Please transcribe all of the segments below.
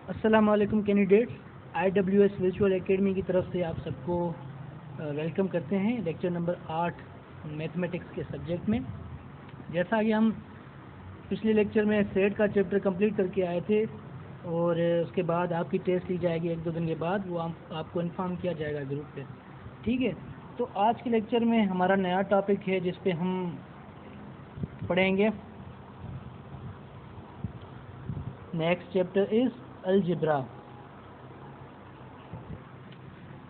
अस्सलाम वालेकुम candidates, IWS virtual academy की तरफ से आप सबको वेलकम करते हैं लेक्चर नंबर 8 मैथमेटिक्स के सब्जेक्ट में। जैसा कि हम पिछले लेक्चर में सेट का चैप्टर कंप्लीट करके आए थे और उसके बाद आपकी टेस्ट ली जाएगी 1-2 दिन के बाद, वो आपको इन्फॉर्म किया जाएगा ग्रुप पे। ठीक है, तो आज के लेक्चर में हमारा नया टॉपिक है जिस पे हम पढ़ेंगे नेक्स्ट चैप्टर इज़ अलजेब्रा।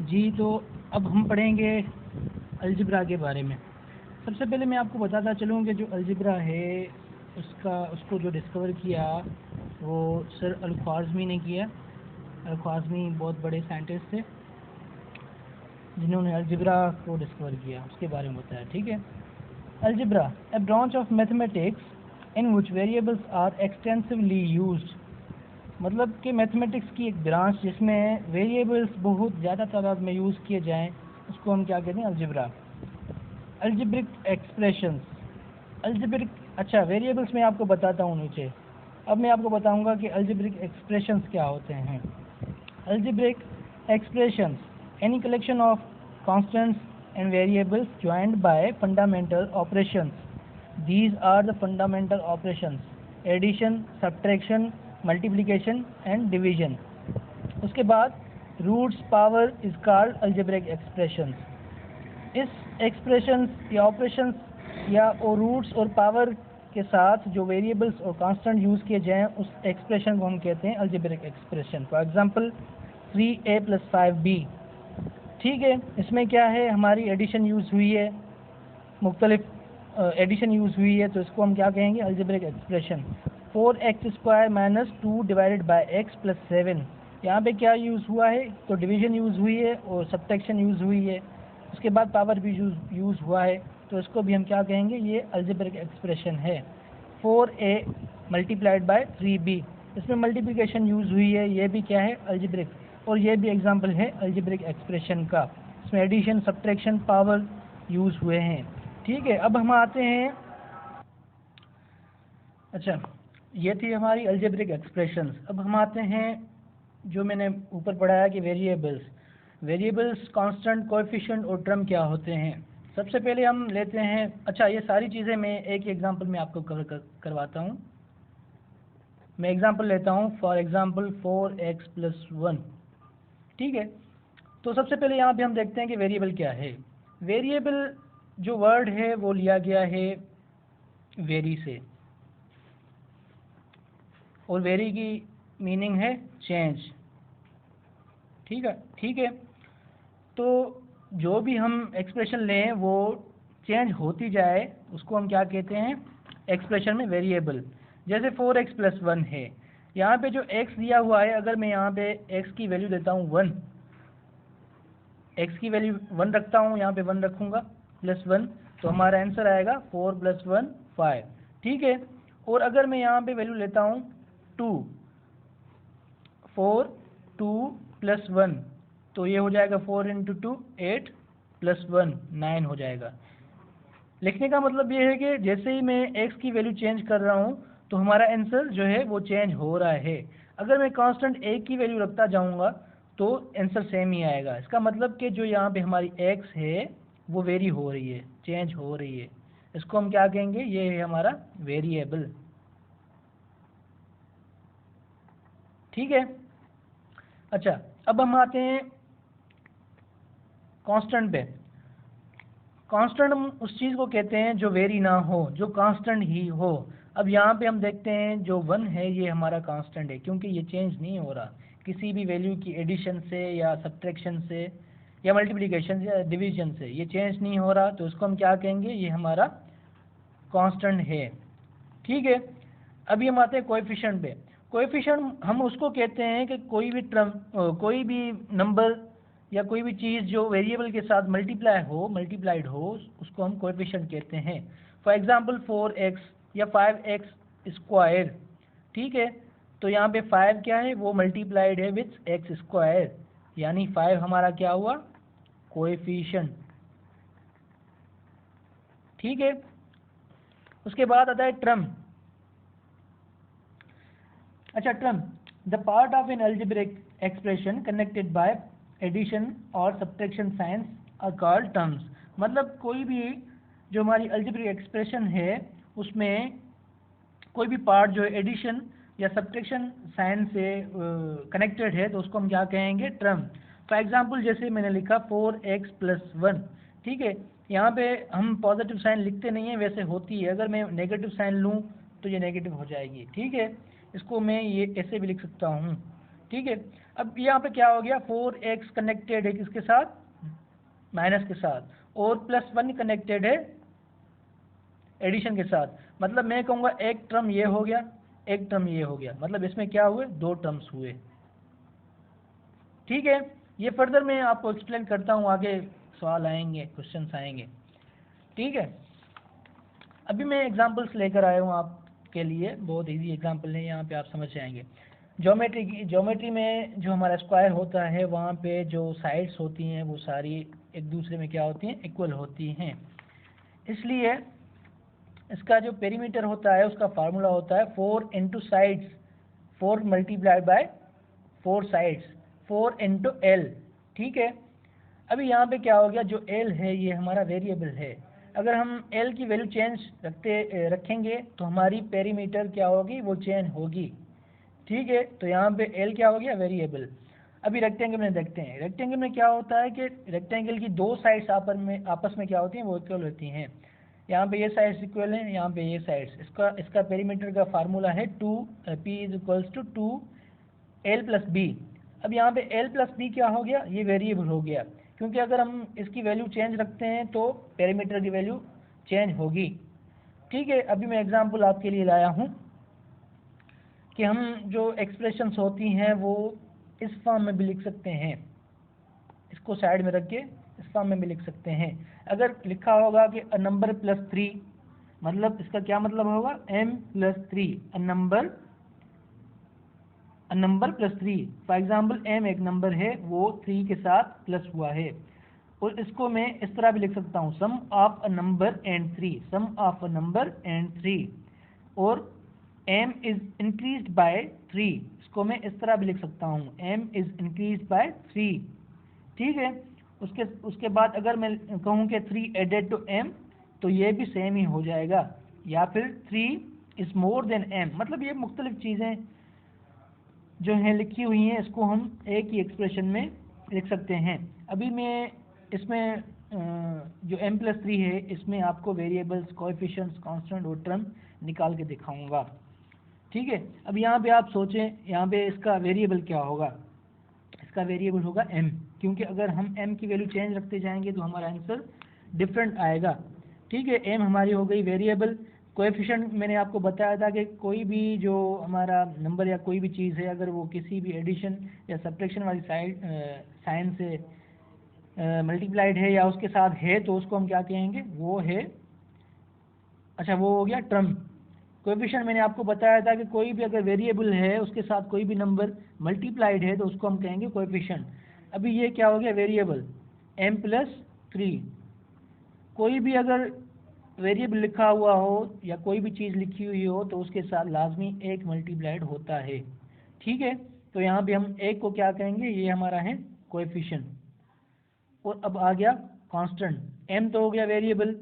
जी, तो अब हम पढ़ेंगे अलजेब्रा के बारे में। सबसे पहले मैं आपको बताता चलूँ कि जो अलजेब्रा है उसको जो डिस्कवर किया वो सर अल-ख्वाज़मी ने किया। अल-ख्वाज़मी बहुत बड़े साइंटिस्ट थे जिन्होंने अलजेब्रा को डिस्कवर किया, उसके बारे में बताया। ठीक है, algebra a branch of mathematics in which variables are extensively used. मतलब कि मैथमेटिक्स की एक ब्रांच जिसमें वेरिएबल्स बहुत ज़्यादा तादाद में यूज़ किए जाएं, उसको हम क्या कहते हैं? अलजेब्रा। अलजेब्रिक एक्सप्रेशंस, अलजेब्रिक, अच्छा वेरिएबल्स मैं आपको बताता हूँ नीचे। अब मैं आपको बताऊँगा कि अलजेब्रिक एक्सप्रेशंस क्या होते हैं। Algebraic expressions any collection of constants and variables joined by fundamental operations. These are the fundamental operations: addition, subtraction, multiplication and division. उसके बाद roots, power is called algebraic expressions. इस एक्सप्रेशंस या operations या roots और power के साथ जो variables और कांस्टेंट यूज़ किए जाएं उस एक्सप्रेशन को हम कहते हैं algebraic expression. For example 3a + 5b। ठीक है, इसमें क्या है, हमारी एडिशन यूज़ हुई है, मुख्तलिफ एडिशन यूज़ हुई है, तो इसको हम क्या कहेंगे? Algebraic expression. 4x² - 2 / x + 7। यहाँ पे क्या यूज़ हुआ है? तो डिवीजन यूज़ हुई है और सब्ट्रैक्शन यूज़ हुई है। उसके बाद पावर भी यूज़ हुआ है, तो इसको भी हम क्या कहेंगे? ये अलजेब्रिक एक्सप्रेशन है। 4a × 3b, इसमें मल्टीप्लिकेशन यूज़ हुई है, ये भी क्या है? अलजेब्रिक। और ये भी एग्जांपल है अलजेब्रिक एक्सप्रेशन का, इसमें एडिशन, सब्ट्रैक्शन, पावर यूज़ हुए हैं। ठीक है, अब हम आते हैं, अच्छा ये थी हमारी अलजेब्रिक एक्सप्रेशंस। अब हम आते हैं जो मैंने ऊपर पढ़ाया कि वेरिएबल्स, कांस्टेंट, कोएफिशिएंट और टर्म क्या होते हैं। सबसे पहले हम लेते हैं, अच्छा ये सारी चीज़ें मैं एक एग्जांपल में आपको करवाता हूँ। मैं एग्जांपल लेता हूँ, फॉर एग्जांपल 4x + 1। ठीक है, तो सबसे पहले यहाँ पे हम देखते हैं कि वेरिएबल क्या है। वेरिएबल जो वर्ड है वो लिया गया है वेरी से, और वेरी की मीनिंग है चेंज। ठीक है, तो जो भी हम एक्सप्रेशन लें वो चेंज होती जाए, उसको हम क्या कहते हैं? एक्सप्रेशन में वेरिएबल। जैसे 4x + 1 है, यहाँ पे जो x दिया हुआ है, अगर मैं यहाँ पे x की वैल्यू देता हूँ 1, x की वैल्यू 1 रखता हूँ, यहाँ पे 1 रखूँगा +1, तो हमारा आंसर आएगा 4 + 1 5। ठीक है, और अगर मैं यहाँ पे वैल्यू लेता हूँ 2, 4 2 + 1, तो ये हो जाएगा 4 × 2 8 + 1 9 हो जाएगा। लिखने का मतलब ये है कि जैसे ही मैं x की वैल्यू चेंज कर रहा हूँ तो हमारा आंसर जो है वो चेंज हो रहा है। अगर मैं कांस्टेंट a की वैल्यू रखता जाऊँगा तो आंसर सेम ही आएगा। इसका मतलब कि जो यहाँ पे हमारी x है वो वेरी हो रही है, चेंज हो रही है। इसको हम क्या कहेंगे? ये है हमारा वेरिएबल। ठीक है, अच्छा अब हम आते हैं कांस्टेंट पे। कांस्टेंट हम उस चीज़ को कहते हैं जो वेरी ना हो, जो कांस्टेंट ही हो। अब यहाँ पे हम देखते हैं जो 1 है ये हमारा कांस्टेंट है, क्योंकि ये चेंज नहीं हो रहा किसी भी वैल्यू की एडिशन से या सब्ट्रैक्शन से या मल्टीप्लिकेशन या डिवीजन से, ये चेंज नहीं हो रहा, तो इसको हम क्या कहेंगे? ये हमारा कांस्टेंट है। ठीक है, अभी हम आते हैं कोएफिशिएंट पे। कोएफिशिएंट हम उसको कहते हैं कि कोई भी टर्म, कोई भी नंबर या कोई भी चीज़ जो वेरिएबल के साथ मल्टीप्लाइड हो, उसको हम कोएफिशिएंट कहते हैं। फॉर एग्जांपल 4x या 5x²। ठीक है, तो यहाँ पे 5 क्या है? वो मल्टीप्लाइड है विथ x², यानी 5 हमारा क्या हुआ? कोएफिशिएंट। ठीक है, उसके बाद आता है टर्म। अच्छा term, the part of an algebraic expression connected by addition और subtraction signs are called terms. मतलब कोई भी जो हमारी algebraic एक्सप्रेशन है उसमें कोई भी पार्ट जो है एडिशन या सब्ट्रैक्शन साइन से कनेक्टेड है तो उसको हम क्या कहेंगे, टर्म। फॉर एग्जांपल जैसे मैंने लिखा 4x + 1, ठीक है, यहाँ पे हम पॉजिटिव साइन लिखते नहीं है, वैसे होती है, अगर मैं नेगेटिव साइन लूँ तो ये नेगेटिव हो जाएगी, ठीक है, इसको मैं ये ऐसे भी लिख सकता हूँ, ठीक है। अब यहाँ पे क्या हो गया, 4x कनेक्टेड है किसके साथ, माइनस के साथ, और +1 कनेक्टेड है एडिशन के साथ। मतलब मैं कहूँगा एक टर्म ये हो गया, एक टर्म ये हो गया, मतलब इसमें क्या हुए, 2 टर्म्स हुए, ठीक है। ये फर्दर मैं आपको एक्सप्लेन करता हूँ, आगे सवाल आएंगे, क्वेश्चंस आएंगे, ठीक है। अभी मैं एग्जांपल्स लेकर आया हूँ आपके लिए, बहुत इजी एग्जांपल है, यहाँ पे आप समझ जाएंगे। ज्योमेट्री में जो हमारा स्क्वायर होता है वहाँ पे जो साइड्स होती हैं वो सारी एक दूसरे में क्या होती हैं, इक्वल होती हैं, इसलिए इसका जो पेरीमीटर होता है उसका फार्मूला होता है 4 into sides, 4 multiplied by 4 sides, 4 into L, ठीक है। अभी यहाँ पे क्या हो गया, जो एल है ये हमारा वेरिएबल है, अगर हम एल की वैल्यू चेंज रखेंगे तो हमारी पेरीमीटर क्या होगी, वो चेंज होगी, ठीक है। तो यहाँ पे एल क्या हो गया, वेरिएबल। अभी रेक्टेंगल में देखते हैं, रेक्टेंगल में क्या होता है कि रेक्टेंगल की 2 साइड्स आपस में क्या होती हैं, वो इक्वल होती हैं। यहाँ पे ये साइड्स इक्वल हैं, यहाँ पे ये साइड्स, इसका पेरीमीटर का फार्मूला है 2p = 2l + b। अब यहाँ पे l + b क्या हो गया, ये वेरिएबल हो गया, क्योंकि अगर हम इसकी वैल्यू चेंज रखते हैं तो पेरीमीटर की वैल्यू चेंज होगी, ठीक है। अभी मैं एग्जांपल आपके लिए लाया हूँ कि हम जो एक्सप्रेशंस होती हैं वो इस फॉर्म में भी लिख सकते हैं, इसको साइड में रख के इस फॉर्म में भी लिख सकते हैं। अगर लिखा होगा कि a number +3, मतलब इसका क्या मतलब होगा, m + 3, a number +3। For example m एक नंबर है, वो 3 के साथ प्लस हुआ है, और इसको मैं इस तरह भी लिख सकता हूँ, sum of a number and 3, sum of a number and 3, और m इज इंक्रीज्ड बाय 3, इसको मैं इस तरह भी लिख सकता हूँ, m इज इंक्रीज्ड बाय 3, ठीक है। उसके बाद अगर मैं कहूँ कि 3 एडेड टू m, तो ये भी सेम ही हो जाएगा, या फिर 3 इज मोर देन m, मतलब ये मुख्तलिफ चीज़ें जो हैं लिखी हुई हैं, इसको हम एक ही एक्सप्रेशन में लिख सकते हैं। अभी मैं इसमें जो m + 3 है, इसमें आपको वेरिएबल्स, कोएफिशिएंट्स, कांस्टेंट और टर्म निकाल के दिखाऊंगा, ठीक है। अब यहाँ पे आप सोचें, यहाँ पे इसका वेरिएबल क्या होगा, इसका वेरिएबल होगा m, क्योंकि अगर हम m की वैल्यू चेंज रखते जाएंगे तो हमारा आंसर डिफरेंट आएगा, ठीक है। m हमारी हो गई वेरिएबल। कोएफिशिएंट मैंने आपको बताया था कि कोई भी जो हमारा नंबर या कोई भी चीज़ है, अगर वो किसी भी एडिशन या सब्ट्रैक्शन वाली साइन से मल्टीप्लाइड है या उसके साथ है तो उसको हम क्या कहेंगे, वो है, अच्छा वो हो गया टर्म। कोएफिशिएंट मैंने आपको बताया था कि कोई भी अगर वेरिएबल है उसके साथ कोई भी नंबर मल्टीप्लाइड है तो उसको हम कहेंगे कोएफिशिएंट। अभी ये क्या हो गया, वेरिएबल m + 3, कोई भी अगर वेरिएबल लिखा हुआ हो या कोई भी चीज़ लिखी हुई हो तो उसके साथ लाजमी एक मल्टीप्लाइड होता है, ठीक है। तो यहाँ पे हम एक को क्या कहेंगे, ये हमारा है कोएफिशिएंट। और अब आ गया कांस्टेंट, m तो हो गया वेरिएबल,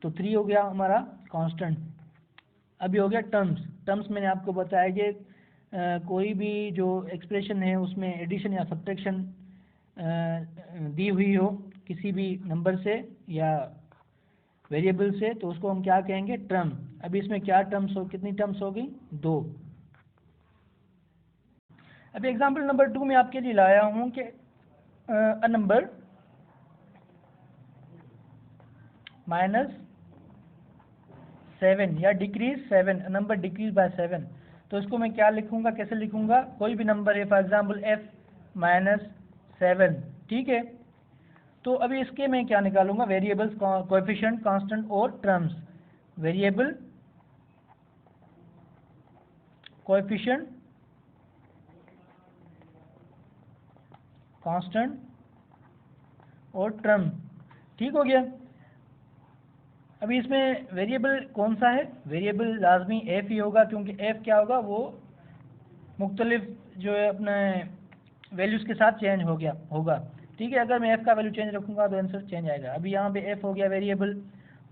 तो 3 हो गया हमारा कांस्टेंट। अभी हो गया टर्म्स मैंने आपको बताया कि कोई भी जो एक्सप्रेशन है उसमें एडिशन या सब्ट्रैक्शन दी हुई हो किसी भी नंबर से या वेरिएबल से, तो उसको हम क्या कहेंगे, टर्म। अभी इसमें क्या टर्म्स हो, कितनी टर्म्स होगी, 2। अभी एग्जांपल नंबर 2 में आपके लिए लाया हूँ कि अ नंबर -7 या डिक्रीज 7, नंबर डिक्रीज बाय 7, तो इसको मैं क्या लिखूंगा, कैसे लिखूंगा, कोई भी नंबर है, फॉर एग्जांपल f -7, ठीक है। तो अभी इसके मैं क्या निकालूंगा, वेरिएबल्स, कोएफिशिएंट, कांस्टेंट और टर्म्स। वेरिएबल, कोएफिशिएंट, कांस्टेंट और टर्म, ठीक हो गया। अभी इसमें वेरिएबल कौन सा है, वेरिएबल लाजमी f ही होगा, क्योंकि f क्या होगा, वो मुख्तलिफ जो है अपने वैल्यूज़ के साथ चेंज हो गया होगा। ठीक है, अगर मैं एफ़ का वैल्यू चेंज रखूँगा तो आंसर चेंज आएगा। अभी यहाँ पे एफ़ हो गया वेरिएबल,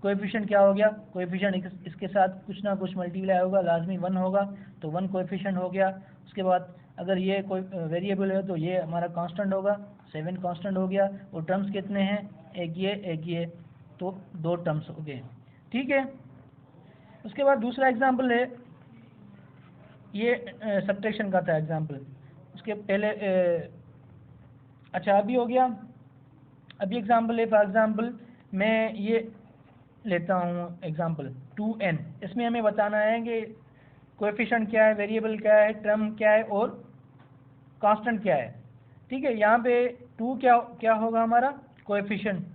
कोएफिशिएंट क्या हो गया, कोएफिशिएंट इसके साथ कुछ ना कुछ मल्टीप्लाई होगा, लाजमी 1 होगा, तो 1 कोएफिशिएंट हो गया। उसके बाद अगर ये कोई वेरिएबल है तो ये हमारा कांस्टेंट होगा, 7 कांस्टेंट हो गया। और टर्म्स कितने हैं, एक ये, तो 2 टर्म्स हो गए। ठीक है, उसके बाद दूसरा एग्जाम्पल है, ये सब्ट्रैक्शन का था एग्जाम्पल। उसके पहले अच्छा अभी हो गया, अभी एग्जाम्पल है, फॉर एग्जाम्पल मैं ये लेता हूँ एग्जाम्पल 2n। इसमें हमें बताना है कि कोएफिशिएंट क्या है, वेरिएबल क्या है, टर्म क्या है और कांस्टेंट क्या है। ठीक है, यहाँ पे 2 क्या होगा हमारा कोएफिशिएंट।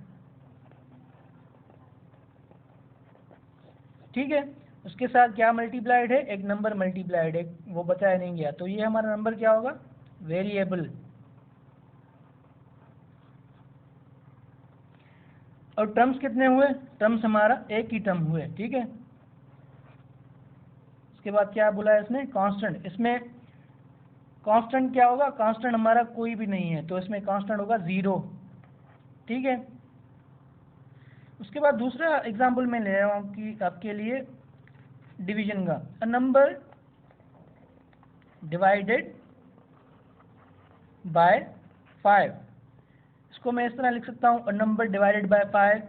ठीक है, उसके साथ क्या मल्टीप्लाइड है, एक नंबर मल्टीप्लाइड है, वो बताया नहीं गया, तो ये हमारा नंबर क्या होगा, वेरिएबल। और टर्म्स कितने हुए, टर्म्स हमारा एक ही टर्म हुए। ठीक है, उसके बाद क्या बोला है इसने, कांस्टेंट। इसमें कांस्टेंट क्या होगा, कांस्टेंट हमारा कोई भी नहीं है, तो इसमें कांस्टेंट होगा 0। ठीक है, उसके बाद दूसरा एग्जांपल मैं ले रहा हूँ कि आपके लिए डिवीजन का, अ नंबर डिवाइडेड बाय 5। इसको मैं इस तरह लिख सकता हूँ, अ नंबर डिवाइडेड बाय 5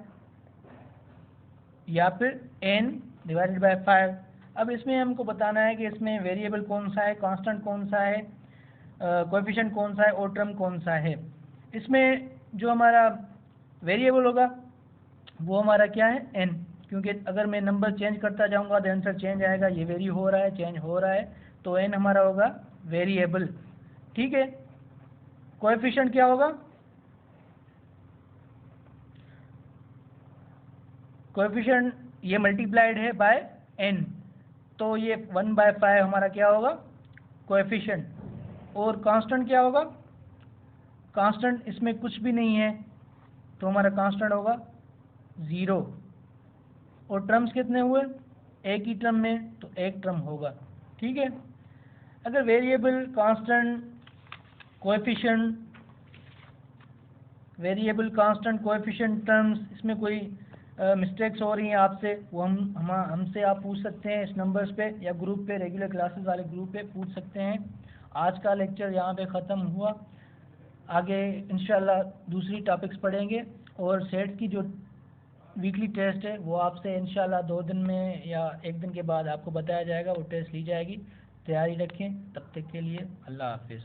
या फिर n डिवाइडेड बाय 5। अब इसमें हमको बताना है कि इसमें वेरिएबल कौन सा है, कांस्टेंट कौन सा है, कोएफिशिएंट कौन सा है और टर्म कौन सा है। इसमें जो हमारा वेरिएबल होगा वो हमारा क्या है, n, क्योंकि अगर मैं नंबर चेंज करता जाऊंगा तो आंसर चेंज आएगा, ये वेरी हो रहा है, चेंज हो रहा है, तो n हमारा होगा वेरिएबल। ठीक है, कोएफिशिएंट क्या होगा, कोएफिशिएंट ये मल्टीप्लाइड है बाय n, तो ये 1/5 हमारा क्या होगा कोएफिशिएंट। और कांस्टेंट क्या होगा, कांस्टेंट इसमें कुछ भी नहीं है, तो हमारा कांस्टेंट होगा 0। और टर्म्स कितने हुए, एक ही टर्म में, तो एक टर्म होगा। ठीक है, अगर variable, constant, coefficient, variable, constant, coefficient, terms, इसमें कोई मिस्टेक्स हो रही हैं आपसे, वो हमसे आप पूछ सकते हैं इस नंबर्स पे, या ग्रुप पे, रेगुलर क्लासेस वाले ग्रुप पे पूछ सकते हैं। आज का लेक्चर यहाँ पे ख़त्म हुआ, आगे इंशाल्लाह दूसरी टॉपिक्स पढ़ेंगे। और सेट की जो वीकली टेस्ट है वो आपसे इंशाल्लाह 2 दिन में या 1 दिन के बाद आपको बताया जाएगा, वो टेस्ट ली जाएगी। तैयारी रखें, तब तक के लिए अल्लाह हाफिज़।